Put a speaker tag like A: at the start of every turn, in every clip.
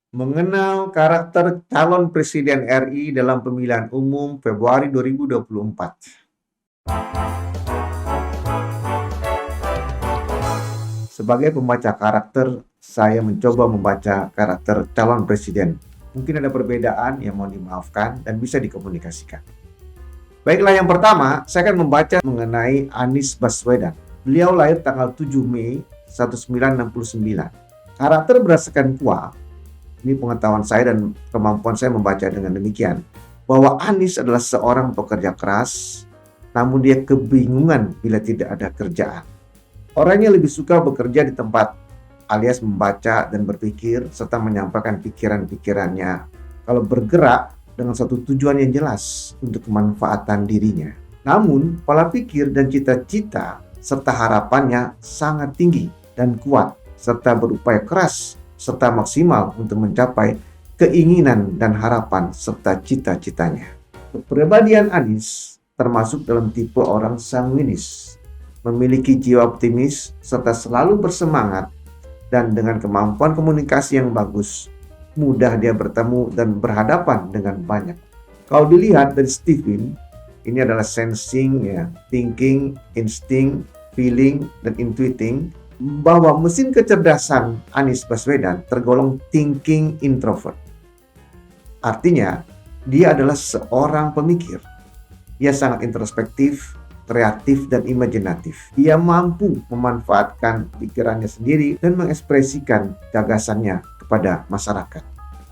A: Mengenal karakter calon presiden RI dalam pemilihan umum Februari 2024. Sebagai pembaca karakter, saya mencoba membaca karakter calon presiden. Mungkin ada perbedaan yang mohon dimaafkan dan bisa dikomunikasikan. Baiklah, yang pertama, saya akan membaca mengenai Anies Baswedan. Beliau lahir tanggal 7 Mei 1969. Karakter berdasarkan KUA, ini pengetahuan saya dan kemampuan saya membaca dengan demikian, bahwa Anies adalah seorang pekerja keras, namun dia kebingungan bila tidak ada kerjaan. Orangnya lebih suka bekerja di tempat, alias membaca dan berpikir, serta menyampaikan pikiran-pikirannya. Kalau bergerak dengan satu tujuan yang jelas untuk kemanfaatan dirinya. Namun, pola pikir dan cita-cita serta harapannya sangat tinggi dan kuat, serta berupaya keras serta maksimal untuk mencapai keinginan dan harapan serta cita-citanya. Kepribadian Anies termasuk dalam tipe orang sanguinis, memiliki jiwa optimis serta selalu bersemangat, dan dengan kemampuan komunikasi yang bagus, mudah dia bertemu dan berhadapan dengan banyak. Kalau dilihat dari Stephen, ini adalah sensing, thinking, instinct, feeling, dan intuiting, bahwa mesin kecerdasan Anies Baswedan tergolong thinking introvert. Artinya, dia adalah seorang pemikir. Ia sangat introspektif, kreatif, dan imajinatif. Ia mampu memanfaatkan pikirannya sendiri dan mengekspresikan gagasannya kepada masyarakat.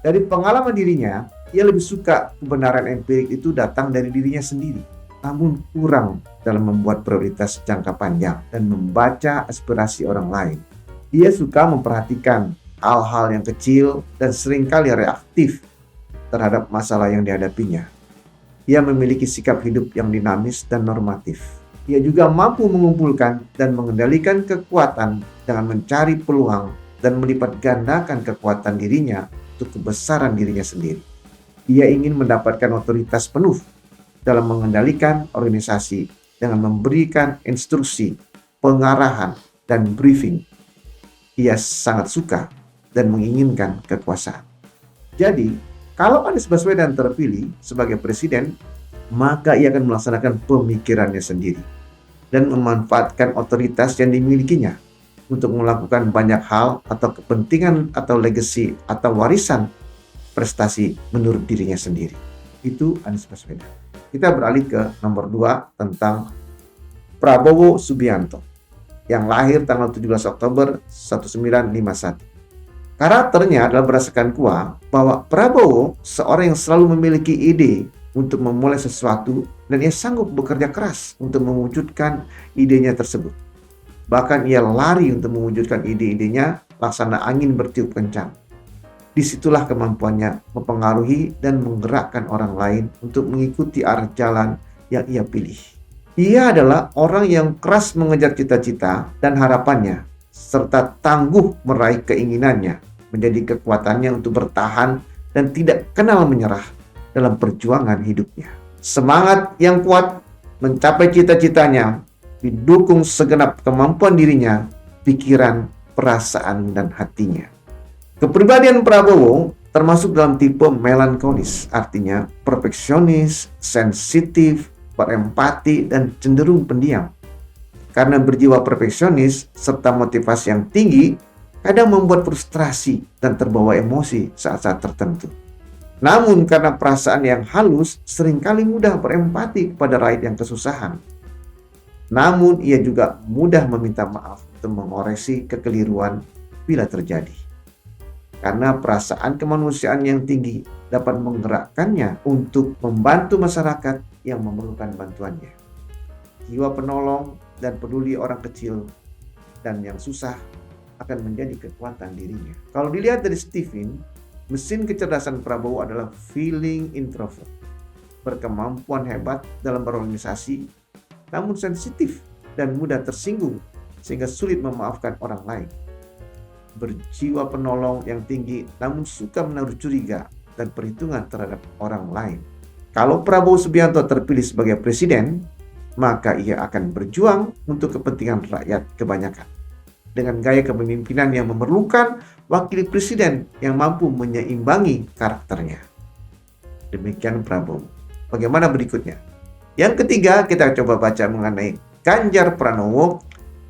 A: Dari pengalaman dirinya, ia lebih suka kebenaran empirik itu datang dari dirinya sendiri, namun kurang dalam membuat prioritas jangka panjang dan membaca aspirasi orang lain. Ia suka memperhatikan hal-hal yang kecil dan seringkali reaktif terhadap masalah yang dihadapinya. Ia memiliki sikap hidup yang dinamis dan normatif. Ia juga mampu mengumpulkan dan mengendalikan kekuatan dengan mencari peluang dan melipat gandakan kekuatan dirinya untuk kebesaran dirinya sendiri. Ia ingin mendapatkan otoritas penuh dalam mengendalikan organisasi dengan memberikan instruksi, pengarahan, dan briefing. Ia sangat suka dan menginginkan kekuasaan. Jadi, kalau Anies Baswedan terpilih sebagai presiden, maka ia akan melaksanakan pemikirannya sendiri dan memanfaatkan otoritas yang dimilikinya untuk melakukan banyak hal atau kepentingan atau legacy atau warisan prestasi menurut dirinya sendiri. Itu Anies Baswedan. Kita beralih ke nomor 2 tentang Prabowo Subianto yang lahir tanggal 17 Oktober 1951. Karakternya adalah berdasarkan KUA bahwa Prabowo seorang yang selalu memiliki ide untuk memulai sesuatu dan ia sanggup bekerja keras untuk mewujudkan idenya tersebut. Bahkan ia lari untuk mewujudkan ide-idenya laksana angin bertiup kencang. Disitulah kemampuannya mempengaruhi dan menggerakkan orang lain untuk mengikuti arah jalan yang ia pilih. Ia adalah orang yang keras mengejar cita-cita dan harapannya, serta tangguh meraih keinginannya, menjadi kekuatannya untuk bertahan dan tidak kenal menyerah dalam perjuangan hidupnya. Semangat yang kuat mencapai cita-citanya didukung segenap kemampuan dirinya, pikiran, perasaan, dan hatinya. Kepribadian Prabowo termasuk dalam tipe melankolis, artinya perfeksionis, sensitif, berempati, dan cenderung pendiam. Karena berjiwa perfeksionis serta motivasi yang tinggi, kadang membuat frustrasi dan terbawa emosi saat-saat tertentu. Namun karena perasaan yang halus, seringkali mudah berempati kepada rakyat yang kesusahan. Namun ia juga mudah meminta maaf untuk mengoreksi kekeliruan bila terjadi. Karena perasaan kemanusiaan yang tinggi dapat menggerakkannya untuk membantu masyarakat yang memerlukan bantuannya. Jiwa penolong dan peduli orang kecil dan yang susah akan menjadi kekuatan dirinya. Kalau dilihat dari Stephen, mesin kecerdasan Prabowo adalah feeling introvert, berkemampuan hebat dalam berorganisasi, namun sensitif dan mudah tersinggung sehingga sulit memaafkan orang lain. Berjiwa penolong yang tinggi namun suka menaruh curiga dan perhitungan terhadap orang lain. Kalau Prabowo Subianto terpilih sebagai presiden, maka ia akan berjuang untuk kepentingan rakyat kebanyakan. Dengan gaya kepemimpinan yang memerlukan wakil presiden yang mampu menyeimbangi karakternya. Demikian Prabowo. Bagaimana berikutnya? Yang ketiga, kita coba baca mengenai Ganjar Pranowo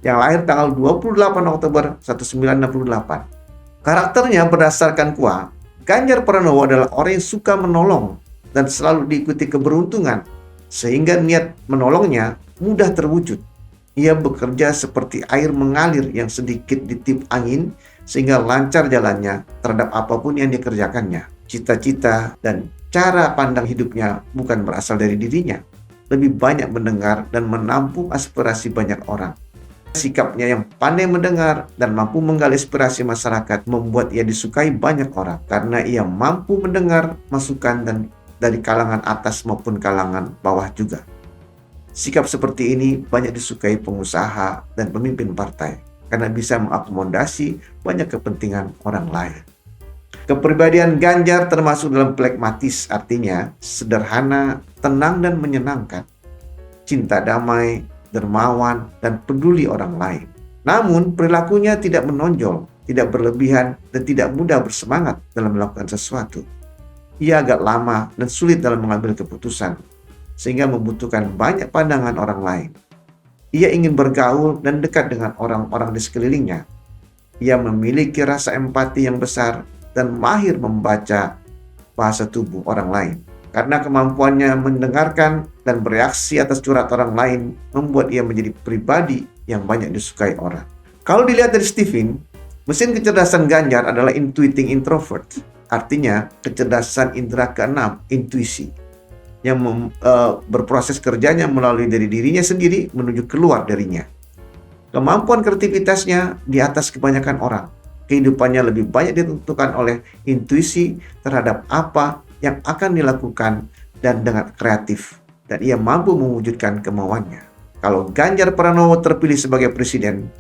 A: yang lahir tanggal 28 Oktober 1968. Karakternya berdasarkan KUA, Ganjar Pranowo adalah orang yang suka menolong dan selalu diikuti keberuntungan, sehingga niat menolongnya mudah terwujud. Ia bekerja seperti air mengalir yang sedikit ditiup angin, sehingga lancar jalannya terhadap apapun yang dikerjakannya. Cita-cita dan cara pandang hidupnya bukan berasal dari dirinya, lebih banyak mendengar dan menampung aspirasi banyak orang. Sikapnya yang pandai mendengar dan mampu menggali aspirasi masyarakat membuat ia disukai banyak orang karena ia mampu mendengar masukan dan dari kalangan atas maupun kalangan bawah juga. Sikap seperti ini banyak disukai pengusaha dan pemimpin partai karena bisa mengakomodasi banyak kepentingan orang lain. Kepribadian Ganjar termasuk dalam pragmatis, artinya sederhana, tenang dan menyenangkan, cinta damai, dermawan, dan peduli orang lain. Namun perilakunya tidak menonjol, tidak berlebihan, dan tidak mudah bersemangat dalam melakukan sesuatu. Ia agak lama dan sulit dalam mengambil keputusan, sehingga membutuhkan banyak pandangan orang lain. Ia ingin bergaul dan dekat dengan orang-orang di sekelilingnya. Ia memiliki rasa empati yang besar dan mahir membaca bahasa tubuh orang lain. Karena kemampuannya mendengarkan dan bereaksi atas curhat orang lain membuat ia menjadi pribadi yang banyak disukai orang. Kalau dilihat dari Stephen, mesin kecerdasan Ganjar adalah intuiting introvert. Artinya kecerdasan indera keenam, intuisi, yang berproses kerjanya melalui dari dirinya sendiri menuju keluar darinya. Kemampuan kreativitasnya di atas kebanyakan orang. Kehidupannya lebih banyak ditentukan oleh intuisi terhadap apa yang akan dilakukan dan dengan kreatif, dan ia mampu mewujudkan kemauannya. Kalau Ganjar Pranowo terpilih sebagai presiden,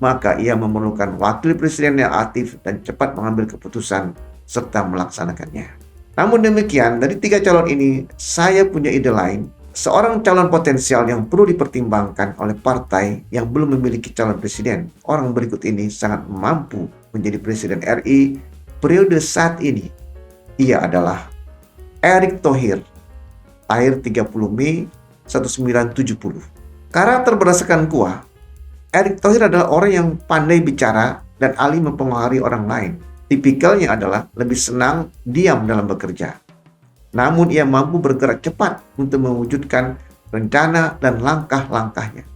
A: maka ia memerlukan wakil presiden yang aktif dan cepat mengambil keputusan serta melaksanakannya. Namun demikian, dari 3 calon ini, saya punya ide lain. Seorang calon potensial yang perlu dipertimbangkan oleh partai yang belum memiliki calon presiden. Orang berikut ini sangat mampu menjadi presiden RI periode saat ini. Ia adalah Erick Thohir, lahir 30 Mei 1970. Karakter berdasarkan KUA, Erick Thohir adalah orang yang pandai bicara dan ahli mempengaruhi orang lain. Tipikalnya adalah lebih senang diam dalam bekerja. Namun ia mampu bergerak cepat untuk mewujudkan rencana dan langkah-langkahnya.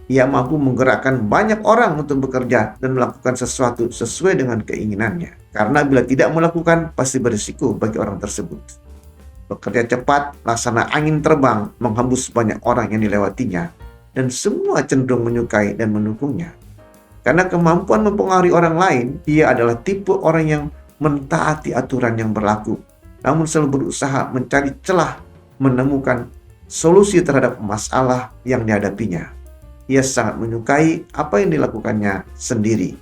A: Ia mampu menggerakkan banyak orang untuk bekerja dan melakukan sesuatu sesuai dengan keinginannya. Karena bila tidak melakukan, pasti berisiko bagi orang tersebut. Bekerja cepat, laksana angin terbang, menghembus banyak orang yang dilewatinya, dan semua cenderung menyukai dan mendukungnya. Karena kemampuan mempengaruhi orang lain, ia adalah tipe orang yang mentaati aturan yang berlaku, namun selalu berusaha mencari celah, menemukan solusi terhadap masalah yang dihadapinya. Ia sangat menyukai apa yang dilakukannya sendiri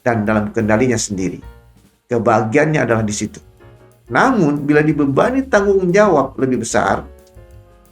A: dan dalam kendalinya sendiri. Kebahagiaannya adalah di situ. Namun, bila dibebani tanggung jawab lebih besar,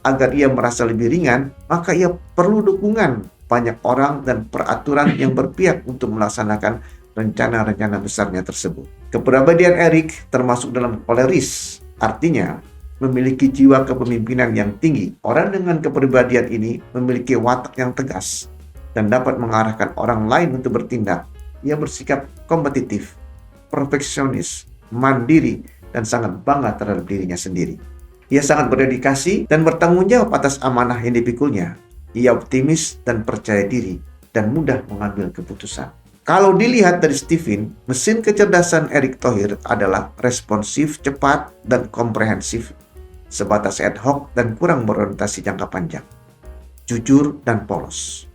A: agar ia merasa lebih ringan, maka ia perlu dukungan banyak orang dan peraturan yang berpihak untuk melaksanakan rencana-rencana besarnya tersebut. Kepribadian Erick termasuk dalam koleris, artinya memiliki jiwa kepemimpinan yang tinggi. Orang dengan kepribadian ini memiliki watak yang tegas dan dapat mengarahkan orang lain untuk bertindak. Ia bersikap kompetitif, perfeksionis, mandiri, dan sangat bangga terhadap dirinya sendiri. Ia sangat berdedikasi dan bertanggung jawab atas amanah yang dipikulnya. Ia optimis dan percaya diri dan mudah mengambil keputusan. Kalau dilihat dari Stephen, mesin kecerdasan Erick Thohir adalah responsif, cepat, dan komprehensif, sebatas ad hoc dan kurang berorientasi jangka panjang, jujur dan polos.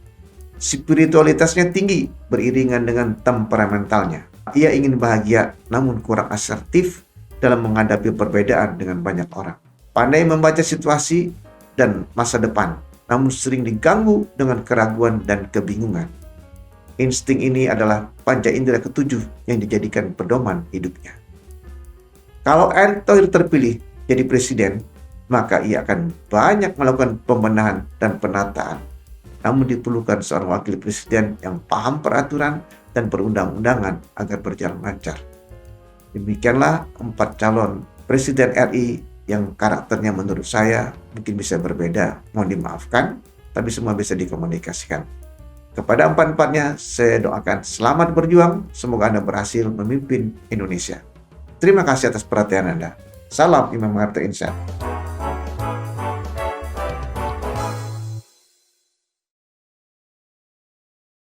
A: Spiritualitasnya tinggi beriringan dengan temperamentalnya. Ia ingin bahagia namun kurang asertif dalam menghadapi perbedaan dengan banyak orang. Pandai membaca situasi dan masa depan, namun sering diganggu dengan keraguan dan kebingungan. Insting ini adalah panca indera ketujuh yang dijadikan pedoman hidupnya. Kalau Erick Thohir terpilih jadi presiden, maka ia akan banyak melakukan pembenahan dan penataan. Namun diperlukan seorang wakil presiden yang paham peraturan dan perundang-undangan agar berjalan lancar. Demikianlah 4 calon Presiden RI yang karakternya menurut saya mungkin bisa berbeda, mohon dimaafkan, tapi semua bisa dikomunikasikan. Kepada empat-empatnya, saya doakan selamat berjuang, semoga Anda berhasil memimpin Indonesia. Terima kasih atas perhatian Anda. Salam Imam Harta Insya.